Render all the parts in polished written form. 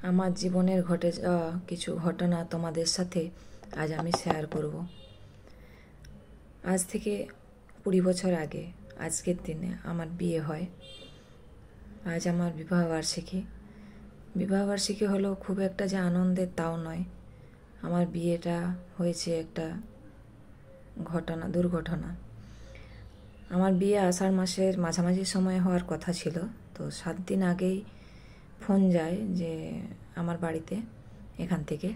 আমার জীবনের ঘটে যাওয়া কিছু ঘটনা তোমাদের সাথে আজ আমি শেয়ার করব। আজ থেকে 20 বছর আগে আজকের দিনে আমার বিয়ে হয়। আজ আমার বিবাহবার্ষিকী। বিবাহবার্ষিকী হলো খুব একটা যে আনন্দের তাও নয়। আমার বিয়েটা হয়েছে একটা দুর্ঘটনা। আমার বিয়ে আষাঢ় মাসের মাঝামাঝি সময় হওয়ার কথা ছিল। তো 7 দিন আগেই ফোন যায় যে আমার বাড়িতে এখান থেকে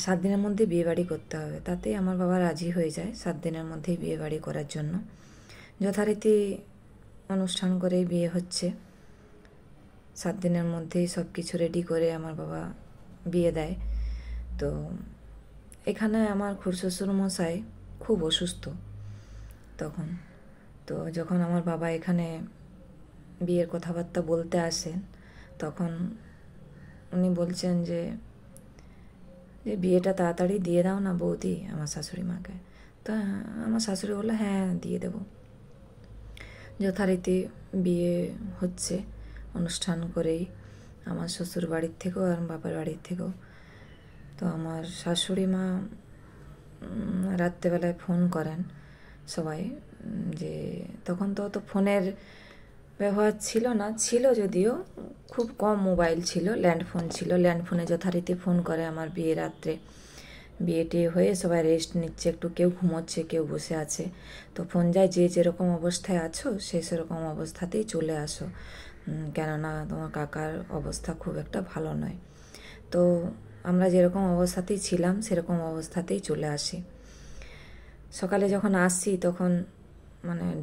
7 দিনের মধ্যে বিয়েবাড়ি করতে হবে। তাতে আমার বাবা রাজি হয়ে যায় 7 দিনের মধ্যেই বিয়েবাড়ি করার জন্য। যথারীতি অনুষ্ঠান করেই বিয়ে হচ্ছে। 7 দিনের মধ্যেই সব কিছু রেডি করে আমার বাবা বিয়ে দেয়। তো এখানে আমার খুড়শ্বশুর মশাই খুব অসুস্থ তখন। তো যখন আমার বাবা এখানে বিয়ের কথাবার্তা বলতে আসেন, তখন উনি বলছেন যে বিয়েটা তাড়াতাড়ি দিয়ে দাও না বৌদি আমার শাশুড়ি মাকে। তো আমার শাশুড়ি বললো হ্যাঁ দিয়ে দেবো। যথারীতি বিয়ে হচ্ছে অনুষ্ঠান করেই, আমার শ্বশুর বাড়ির থেকেও আর বাবার বাড়ির থেকেও। তো আমার শাশুড়ি মা রাত্রেবেলায় ফোন করেন সবাই, যে তখন তো অত ফোনের ব্যবহার ছিল না, ছিল যদিও খুব কম, মোবাইল ছিল, ল্যান্ডফোন ছিল। ল্যান্ডফোনে যথারীতি ফোন করে আমার বিয়ে রাত্রে। বিয়েটি হয়ে সবাই রেস্ট নিচ্ছে, একটু কেউ ঘুমোচ্ছে, কেউ বসে আছে। তো ফোন যায় যে যেরকম অবস্থায় আছো সে সেরকম অবস্থাতেই চলে আসো, কেননা তোমার কাকার অবস্থা খুব একটা ভালো নয়। তো আমরা যেরকম অবস্থাতেই ছিলাম সেরকম অবস্থাতেই চলে আসি। সকালে যখন আসি তখন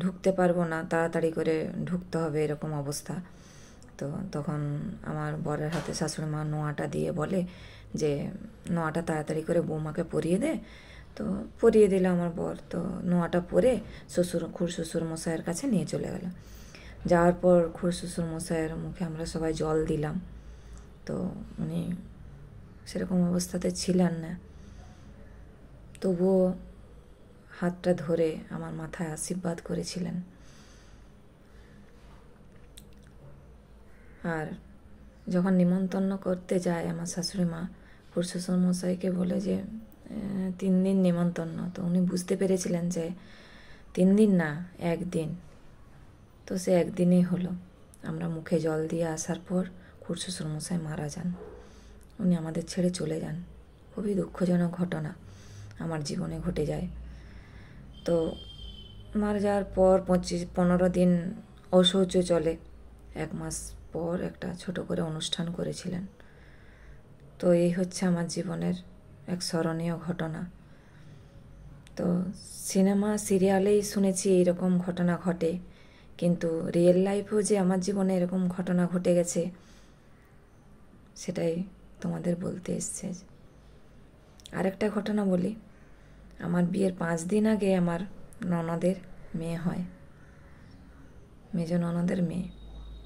ঢুকতে পারবো না, তাড়াতাড়ি করে ঢুকতে হবে এরকম অবস্থা। তো তখন আমার বরের হাতে শাশুড়ি মা নোয়াটা দিয়ে বলে যে নোয়াটা তাড়াতাড়ি করে বৌমাকে পরিয়ে দে। তো পরিয়ে দিল আমার বর। তো নোয়াটা পরে খুড়শ্বশুর মশাইয়ের কাছে নিয়ে চলে গেল। যাওয়ার পর খুড়শ্বশুর মশাইয়ের মুখে আমরা সবাই জল দিলাম। তো উনি সেরকম অবস্থাতে ছিলেন না, তবুও হাতটা ধরে আমার মাথায় আশীর্বাদ করেছিলেন। আর যখন নিমন্ত্রণ করতে যায় আমার শাশুড়ি মা, খুড়শ্বশুর মশাইকে বলে যে 3 দিন নিমন্ত্রণ। তো উনি বুঝতে পেরেছিলেন যে 3 দিন না, 1 দিন। তো সে 1 দিনই হলো। আমরা মুখে জল দিয়ে আসার পর খুড়শ্বশুর মশাই মারা যান, উনি আমাদের ছেড়ে চলে যান। খুবই দুঃখজনক ঘটনা আমার জীবনে ঘটে যায়। তো মারা যাওয়ার পর 15 দিন অশৌচ চলে। 1 মাস পর একটা ছোট করে অনুষ্ঠান করেছিলেন। তো এই হচ্ছে আমার জীবনের এক স্মরণীয় ঘটনা। তো সিনেমা সিরিয়ালেই শুনেছি এইরকম ঘটনা ঘটে, কিন্তু রিয়েল লাইফেও যে আমার জীবনে এরকম ঘটনা ঘটে গেছে সেটাই তোমাদের বলতে এসছে। আরেকটা ঘটনা বলি। আমার বিয়ের 5 দিন আগে আমার ননদের মেয়ে হয়, মেজ ননদের মেয়ে,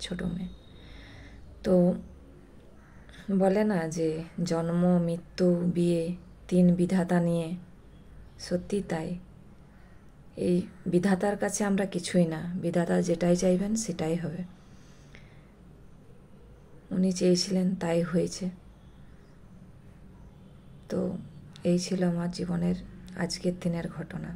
ছোট মেয়ে। তো বলে না যে জন্ম, মৃত্যু, বিয়ে 3 বিধাতা নিয়ে, সত্যি তাই। এই বিধাতার কাছে আমরা কিছুই না, বিধাতা যেটাই চাইবেন সেটাই হবে। উনি চেয়েছিলেন তাই হয়েছে। তো এই ছিল আমার জীবনের আজকের দিনের ঘটনা।